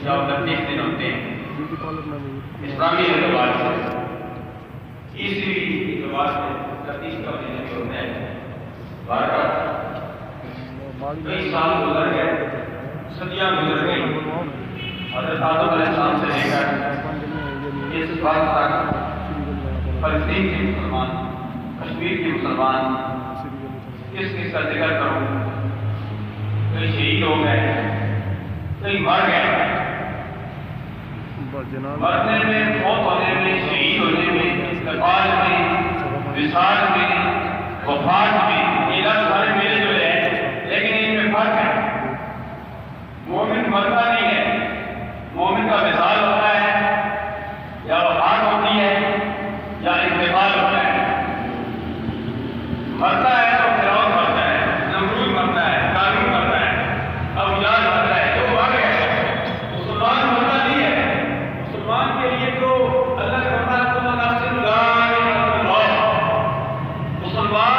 یا 29 دن ہوتے ہیں اسلامی اعتبار سے، عیسوی اعتبار سے 29 کا مہینہ جو ہوتا ہے بارہ کئی سال گزر گئے، صدیاں گزر گئی، حضرت آدم علیہ السلام سے لے کر اس وقت تک فلسطین کے مسلمان، کشمیر کے مسلمان، کس کس کا ذکر کروں؟ کئی شہید ہو گئے، کئی مر گئے، مرنے میں، موت ہونے میں، شہید ہونے میں، انتقال میں، وصال میں، وفات میں، یہ لفظ سارے میرے جو ہے، لیکن ان میں فرق ہے۔ مومن مرتا نہیں ہے، مومن کا وصال ہوتا ہے یا وفات ہوتی ہے یا انتقال ہوتا ہے۔ مرتا ہے تو فرعون مرتا ہے، نمرود مرتا ہے، قارون مرتا ہے، ابو جہل مرتا ہے، جو مر گئے۔ مسلمان مرتا نہیں ہے، مسلمان کے لیے تو اللہ کا فرمان ہے، مسلمان